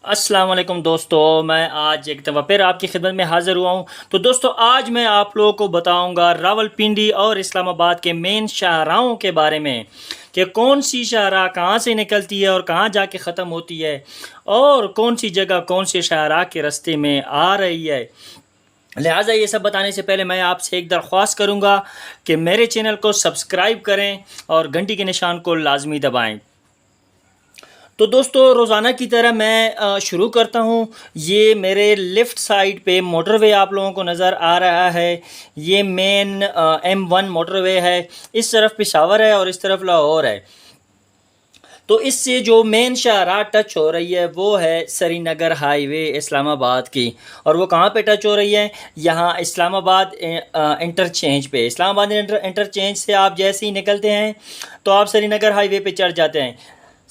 अस्सलाम वालेकुम दोस्तों, मैं आज एक दफ़ा फिर आपकी खिदमत में हाज़िर हुआ हूँ। तो दोस्तों, आज मैं आप लोगों को बताऊँगा रावलपिंडी और इस्लामाबाद के मेन शाहराहों के बारे में कि कौन सी शाहराह कहाँ से निकलती है और कहाँ जाके ख़त्म होती है, और कौन सी जगह कौन से शाहराह के रास्ते में आ रही है। लिहाजा ये सब बताने से पहले मैं आपसे एक दरख्वास्त करूँगा कि मेरे चैनल को सब्सक्राइब करें और घंटी के निशान को लाजमी दबाएँ। तो दोस्तों, रोज़ाना की तरह मैं शुरू करता हूँ। ये मेरे लेफ़्ट साइड पे मोटरवे आप लोगों को नज़र आ रहा है। ये मेन M1 मोटरवे है। इस तरफ पेशावर है और इस तरफ लाहौर है। तो इससे जो मेन शाहराह टच हो रही है वो है श्रीनगर हाईवे इस्लामाबाद की। और वो कहाँ पे टच हो रही है? यहाँ इस्लामाबाद इंटरचेंज पे। इस्लामाबाद इंटरचेंज से आप जैसे ही निकलते हैं तो आप श्रीनगर हाईवे पे चढ़ जाते हैं।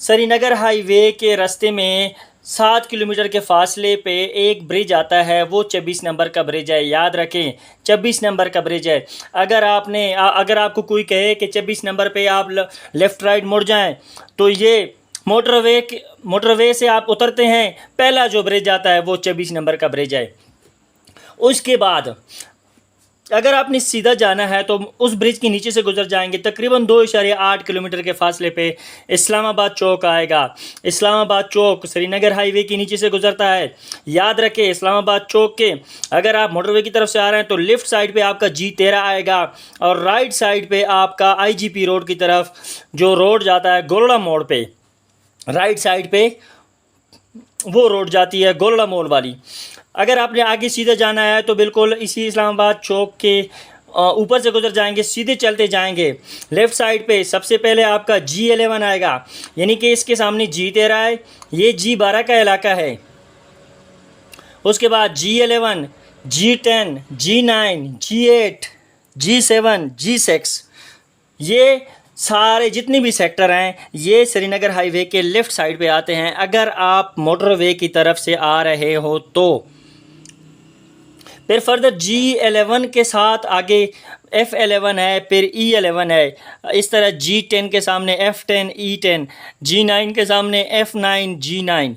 श्रीनगर हाईवे के रास्ते में 7 किलोमीटर के फासले पे एक ब्रिज आता है, वो 26 नंबर का ब्रिज है। याद रखें, 26 नंबर का ब्रिज है। अगर आपको कोई कहे कि 26 नंबर पे आप लेफ़्ट राइट मुड़ जाएं, तो ये मोटरवे से आप उतरते हैं, पहला जो ब्रिज आता है वो 26 नंबर का ब्रिज है। उसके बाद अगर आपने सीधा जाना है तो उस ब्रिज के नीचे से गुजर जाएंगे, तकरीबन 2.8 किलोमीटर के फासले पे इस्लामाबाद चौक आएगा। इस्लामाबाद चौक श्रीनगर हाईवे के नीचे से गुजरता है। याद रखें, इस्लामाबाद चौक के अगर आप मोटरवे की तरफ से आ रहे हैं तो लेफ़्ट साइड पे आपका G13 आएगा और राइट साइड पे आपका IGP रोड की तरफ जो रोड जाता है गोलड़ा मोड़ पे, राइट साइड पे वो रोड जाती है गोलड़ा मोड़ वाली। अगर आपने आगे सीधे जाना है तो बिल्कुल इसी इस्लामाबाद चौक के ऊपर से गुजर जाएंगे, सीधे चलते जाएंगे। लेफ़्ट साइड पे सबसे पहले आपका G11 आएगा, यानी कि इसके सामने G13 है, ये G12 का इलाका है। उसके बाद G11, G10, G9, G8, G7, G6, ये सारे जितने भी सेक्टर हैं ये श्रीनगर हाईवे के लेफ़्ट साइड पे आते हैं अगर आप मोटरवे की तरफ से आ रहे हो तो। फिर फर्दर G11 के साथ आगे F11 है, फिर E11 है। इस तरह G10 के सामने F10, E10, G9 के सामने F9, G9,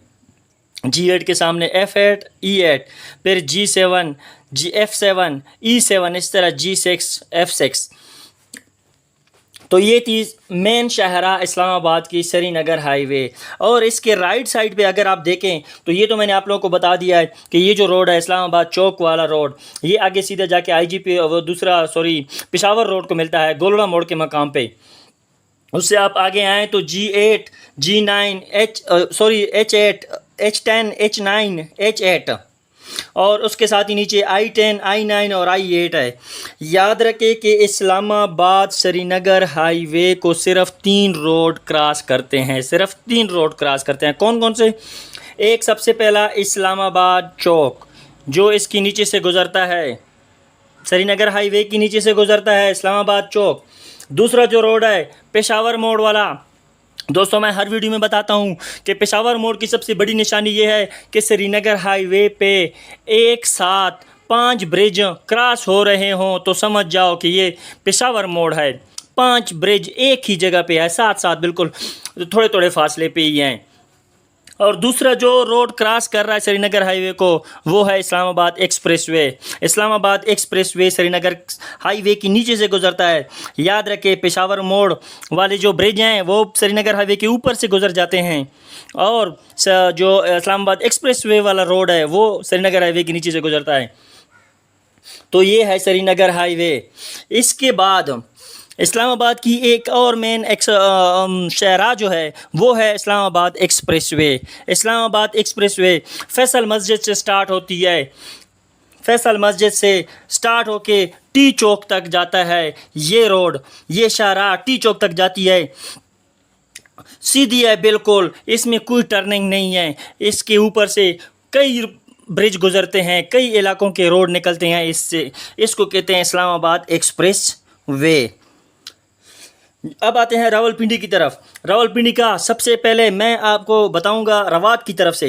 G8 के सामने F8, E8, फिर G7, F7, E7, इस तरह G6, F6। तो ये थी मेन शाहराह इस्लामाबाद की श्रीनगर हाईवे। और इसके राइट साइड पे अगर आप देखें तो ये तो मैंने आप लोगों को बता दिया है कि ये जो रोड है इस्लामाबाद चौक वाला रोड, ये आगे सीधे जाके IGP वो पेशावर रोड को मिलता है गोलड़ा मोड़ के मकाम पे। उससे आप आगे आएँ तो G8, G9, H8, H10, H9, H8 और उसके साथ ही नीचे I10, I9 और I8 है। याद रखें कि इस्लामाबाद श्रीनगर हाईवे को सिर्फ 3 रोड क्रॉस करते हैं, सिर्फ 3 रोड क्रॉस करते हैं। कौन कौन से? एक सबसे पहला इस्लामाबाद चौक जो इसके नीचे से गुज़रता है, श्रीनगर हाईवे के नीचे से गुज़रता है इस्लामाबाद चौक। दूसरा जो रोड है पेशावर मोड़ वाला। दोस्तों, मैं हर वीडियो में बताता हूँ कि पेशावर मोड़ की सबसे बड़ी निशानी ये है कि श्रीनगर हाईवे पे एक साथ 5 ब्रिज क्रॉस हो रहे हों तो समझ जाओ कि ये पेशावर मोड़ है। 5 ब्रिज एक ही जगह पे है, साथ साथ बिल्कुल थोड़े थोड़े फासले पे ही हैं। और दूसरा जो रोड क्रॉस कर रहा है श्रीनगर हाईवे को वो है Islamabad expressway. Islamabad expressway Srinagar highway के नीचे से गुजरता है। याद रखें, पेशावर मोड़ वाले जो ब्रिज हैं वो श्रीनगर हाईवे के ऊपर से गुजर जाते हैं और जो इस्लामाबाद एक्सप्रेसवे वाला रोड है वो श्रीनगर हाईवे के नीचे से गुजरता है। तो ये है श्रीनगर हाईवे। इसके बाद इस्लामाबाद की एक और मेन शाहराह जो है वो है इस्लामाबाद एक्सप्रेसवे। इस्लामाबाद एक्सप्रेसवे फैसल मस्जिद से स्टार्ट होती है। फैसल मस्जिद से स्टार्ट होके टी चौक तक जाता है। ये रोड, ये शाहराह टी चौक तक जाती है, सीधी है बिल्कुल, इसमें कोई टर्निंग नहीं है। इसके ऊपर से कई ब्रिज गुजरते हैं, कई इलाकों के रोड निकलते हैं इससे। इसको कहते हैं इस्लामाबाद एक्सप्रेस वे। अब आते हैं रावलपिंडी की तरफ। रावलपिंडी का सबसे पहले मैं आपको बताऊंगा रवात की तरफ से।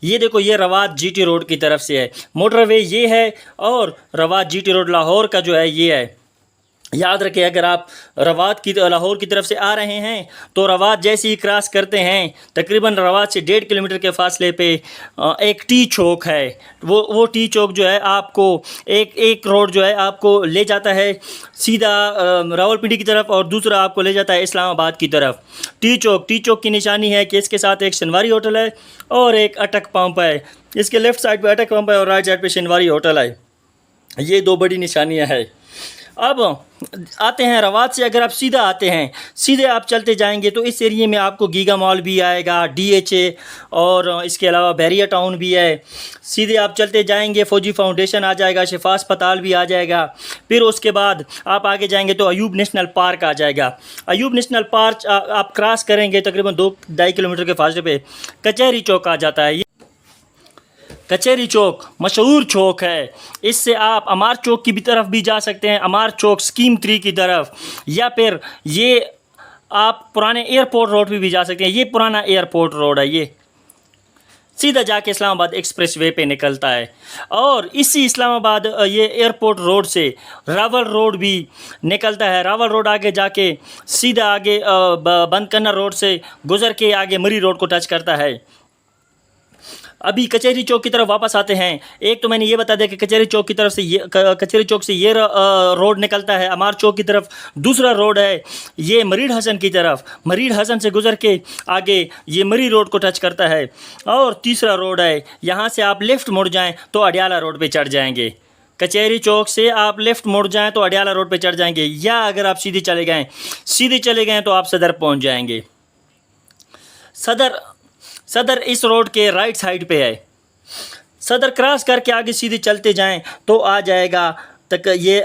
ये देखो, ये रवात GT रोड की तरफ से है, मोटरवे ये है, और रवात GT रोड लाहौर का जो है ये है। याद रखें, अगर आप रवात की लाहौर की तरफ से आ रहे हैं तो रवात जैसे ही क्रॉस करते हैं, तकरीबन रवात से 1.5 किलोमीटर के फासले पे एक टी चौक है। वो टी चौक जो है आपको एक रोड जो है आपको ले जाता है सीधा रावलपिंडी की तरफ, और दूसरा आपको ले जाता है इस्लामाबाद की तरफ। टी चौक की निशानी है कि इसके साथ एक शनवारी होटल है और एक अटक पंप है। इसके लेफ़्ट साइड पे अटक पंप है और राइट साइड पे शनवारी होटल है। ये दो बड़ी निशानियाँ हैं। अब आते हैं रवात से, अगर आप सीधा आते हैं, सीधे आप चलते जाएंगे तो इस एरिए में आपको गीगा मॉल भी आएगा, DHA और इसके अलावा बैरिया टाउन भी है। सीधे आप चलते जाएंगे, फौजी फाउंडेशन आ जाएगा, शिफा अस्पताल भी आ जाएगा। फिर उसके बाद आप आगे जाएंगे तो अयूब नेशनल पार्क आ जाएगा। अयूब नेशनल पार्क आप क्रॉस करेंगे तकरीबन 2-2.5 किलोमीटर के फासले पे कचहरी चौक आ जाता है। कचहरी चौक मशहूर चौक है। इससे आप अमार चौक की भी तरफ भी जा सकते हैं, अमार चौक स्कीम 3 की तरफ, या फिर ये आप पुराने एयरपोर्ट रोड पे भी जा सकते हैं। ये पुराना एयरपोर्ट रोड है, ये सीधा जाके इस्लामाबाद एक्सप्रेस वे पे निकलता है। और इसी इस्लामाबाद ये एयरपोर्ट रोड से रावल रोड भी निकलता है। रावल रोड आगे जाके सीधा आगे बंद करना रोड से गुजर के आगे मरी रोड को टच करता है। अभी कचहरी चौक की तरफ वापस आते हैं। एक तो मैंने ये बता दिया कि कचहरी चौक की तरफ से कचहरी चौक से ये रोड निकलता है अमार चौक की तरफ। दूसरा रोड है ये मरीड हसन की तरफ, मरीड हसन से गुजर के आगे ये मरी रोड को टच करता है। और तीसरा रोड है, यहाँ से आप लेफ़्ट मुड़ जाएँ तो अडियाला रोड पर चढ़ जाएंगे। कचहरी चौक से आप लेफ़्ट मुड़ जाएँ तो अडियाला रोड पर चढ़ जाएंगे, या अगर आप सीधे चले गए तो आप सदर पहुँच जाएंगे। सदर इस रोड के राइट साइड पे है। सदर क्रॉस करके आगे सीधे चलते जाएं तो आ जाएगा तक ये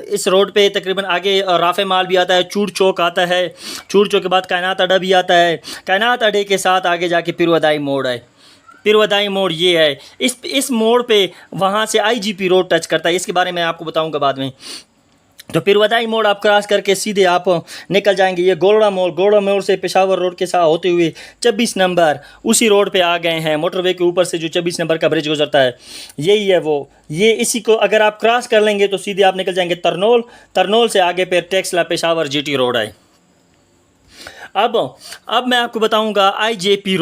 इस रोड पे तकरीबन आगे राफे माल भी आता है, चूड़ चौक आता है, चूड़ चौक के बाद कायनात अड्डा भी आता है। कायनात अड्डे के साथ आगे जाके पिरवदाई मोड़ है। पिरवदाई मोड़ ये है। इस मोड़ पे वहाँ से IGP रोड टच करता है। इसके बारे में आपको बताऊँगा बाद में। तो पिरवदाई मोड़ आप क्रॉस करके सीधे आप निकल जाएंगे। ये गोलड़ा मोड़ से पेशावर रोड के साथ होते हुए 26 नंबर उसी रोड पे आ गए हैं। मोटरवे के ऊपर से जो 26 नंबर का ब्रिज गुजरता है यही है वो। ये इसी को अगर आप क्रॉस कर लेंगे तो सीधे आप निकल जाएंगे तरनोल से आगे पे टेक्सला पेशावर GT रोड है। अब मैं आपको बताऊँगा IJP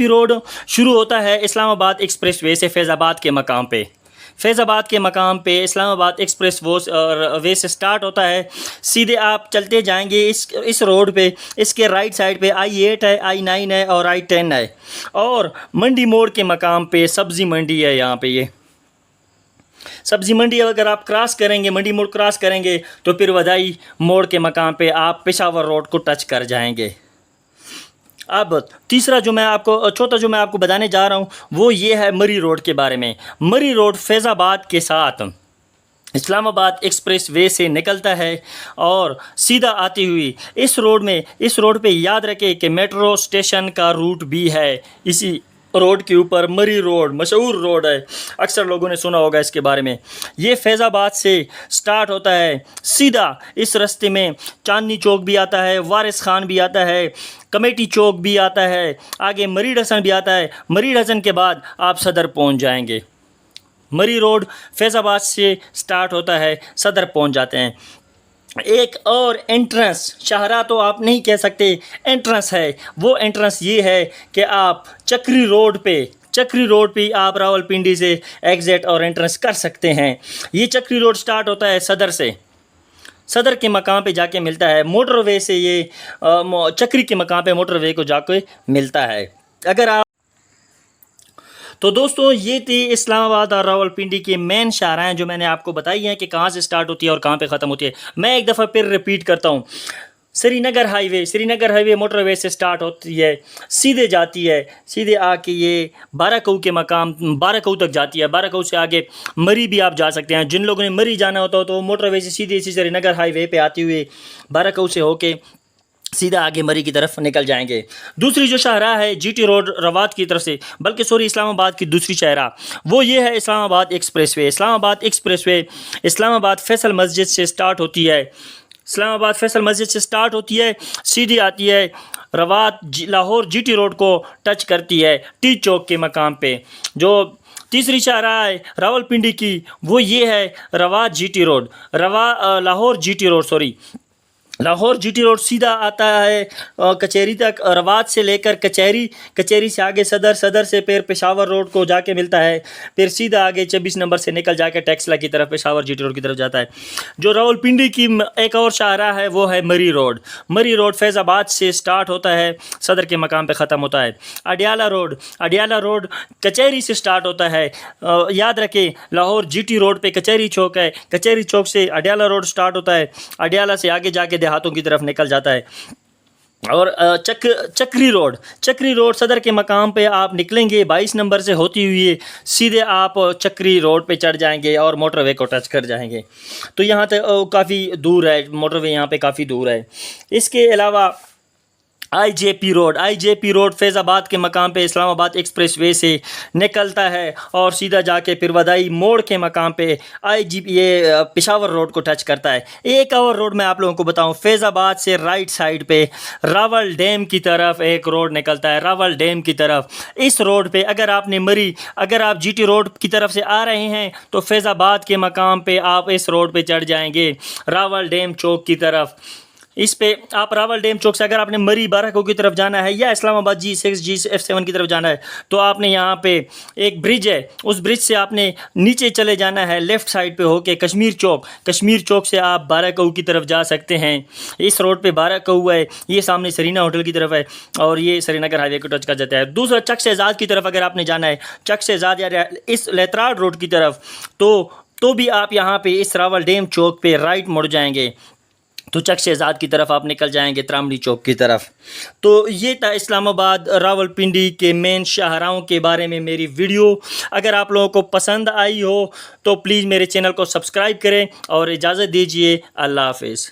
रोड शुरू होता है इस्लामाबाद एक्सप्रेस वे से फैज़ाबाद के मकाम पे इस्लामाबाद एक्सप्रेस वे से स्टार्ट होता है। सीधे आप चलते जाएंगे इस रोड पे। इसके राइट साइड पे I8 है, I9 है और I10 है। और मंडी मोड़ के मकाम पे सब्ज़ी मंडी है। यहाँ पे ये सब्ज़ी मंडी अगर आप क्रॉस करेंगे, मंडी मोड़ क्रॉस करेंगे तो फिर वदाई मोड़ के मकाम पे आप पेशावर रोड को टच कर जाएंगे। अब चौथा जो मैं आपको बताने जा रहा हूँ वो ये है मरी रोड के बारे में। मरी रोड फैज़ाबाद के साथ इस्लामाबाद एक्सप्रेस वे से निकलता है और सीधा आती हुई इस रोड पे याद रखें कि मेट्रो स्टेशन का रूट भी है। इसी रोड के ऊपर मरी रोड मशहूर रोड है, अक्सर लोगों ने सुना होगा इसके बारे में। ये फैज़ाबाद से स्टार्ट होता है। सीधा इस रास्ते में चांदनी चौक भी आता है, वारिस खान भी आता है, कमेटी चौक भी आता है, आगे मरीड हसन भी आता है। मरीड हसन के बाद आप सदर पहुंच जाएंगे। मरी रोड फैज़ाबाद से स्टार्ट होता है, सदर पहुंच जाते हैं। एक और एंट्रेंस, शाहरा तो आप नहीं कह सकते, एंट्रेंस है। वो एंट्रेंस ये है कि आप चक्री रोड पे आप रावलपिंडी से एग्ज़िट और एंट्रेंस कर सकते हैं। ये चक्री रोड स्टार्ट होता है सदर के मकाम पे जाके मिलता है। मोटरवे से ये चक्री के मकाम पे मोटरवे को जाके मिलता है। अगर आप तो दोस्तों ये थी इस्लामाबाद और रावलपिंडी की मेन शाहराएँ जो मैंने आपको बताई हैं कि कहाँ से स्टार्ट होती है और कहाँ पे ख़त्म होती है। मैं एक दफ़ा फिर रिपीट करता हूँ। श्रीनगर हाईवे मोटरवे से स्टार्ट होती है, सीधे जाती है, सीधे आके ये बाराकऊ के मकाम बाराकऊ तक जाती है। बाराकऊ से आगे मरी भी आप जा सकते हैं। जिन लोगों ने मरी जाना होता हो तो मोटरवे से सीधे श्रीनगर हाईवे पे आती हुई बाराकऊ से होके सीधा आगे मरी की तरफ निकल जाएंगे। दूसरी जो शाहराह है GT रोड रवात की तरफ से, बल्कि इस्लामाबाद की दूसरी शाहराह वो ये है इस्लामाबाद एक्सप्रेसवे। इस्लामाबाद फैसल मस्जिद से स्टार्ट होती है, सीधी आती है रवात लाहौर GT रोड को टच करती है टी चौक के मकाम पे। जो तीसरी शाहराह है रावलपिंडी की, वो ये है रवा GT road, Lahore GT road, sorry Lahore GT road सीधा आता है कचहरी तक, रवात से लेकर कचहरी, कचहरी से आगे सदर, सदर से फिर पेशावर रोड को जाके मिलता है, फिर सीधा आगे 26 नंबर से निकल जाके टैक्सला की तरफ पेशावर जीटी रोड की तरफ जाता है। जो रावलपिंडी की एक और शाहराह है वो है मरी रोड। मरी रोड फैज़ाबाद से स्टार्ट होता है, सदर के मकाम पर ख़त्म होता है। अडियाला रोड, अडियाला रोड कचहरी से स्टार्ट होता है, याद रखें लाहौर जीटी रोड पे कचहरी चौक है, कचहरी चौक से अडियाला रोड स्टार्ट होता है, अडियाला से आगे जाके देहातों की तरफ निकल जाता है। और चक्री रोड, चक्री रोड सदर के मकाम पे आप निकलेंगे 22 नंबर से होती हुई सीधे आप चक्री रोड पे चढ़ जाएंगे और मोटरवे को टच कर जाएंगे। तो यहाँ तक काफ़ी दूर है, मोटरवे यहाँ पे काफ़ी दूर है। इसके अलावा आईजेपी रोड फैज़ाबाद के मकाम पे इस्लामाबाद एक्सप्रेसवे से निकलता है और सीधा जाके फिर वदाई मोड़ के मकाम पे ये पेशावर रोड को टच करता है। एक और रोड मैं आप लोगों को बताऊं, फैज़ाबाद से राइट साइड पे रावल डैम की तरफ एक रोड निकलता है, रावल डैम की तरफ। इस रोड पे अगर आप जीटी रोड की तरफ से आ रहे हैं तो फैज़ाबाद के मकाम पे आप इस रोड पे चढ़ जाएंगे रावल डैम चौक की तरफ। इस पे आप रावल डैम चौक से अगर आपने मरी बारको की तरफ जाना है या इस्लामाबाद G6 F7 की तरफ जाना है तो आपने यहाँ पे एक ब्रिज है, उस ब्रिज से आपने नीचे चले जाना है लेफ़्ट साइड पे होके कश्मीर चौक से आप बारको की तरफ जा सकते हैं। इस रोड पे बारको है, ये सामने सरीना होटल की तरफ है और ये श्रीनगर हाईवे को टच कर जाता है। दूसरा चक शहजाद की तरफ अगर आपने जाना है, चक शहजाद या इस लेतराड रोड की तरफ, तो भी आप यहाँ पे इस रावल डैम चौक पे राइट मुड़ जाएंगे तो चक शहजाद की तरफ आप निकल जाएंगे त्रामड़ी चौक की तरफ। तो ये था इस्लामाबाद रावलपिंडी के मेन शाहराहों के बारे में मेरी वीडियो। अगर आप लोगों को पसंद आई हो तो प्लीज़ मेरे चैनल को सब्सक्राइब करें और इजाज़त दीजिए। अल्लाह हाफिज़।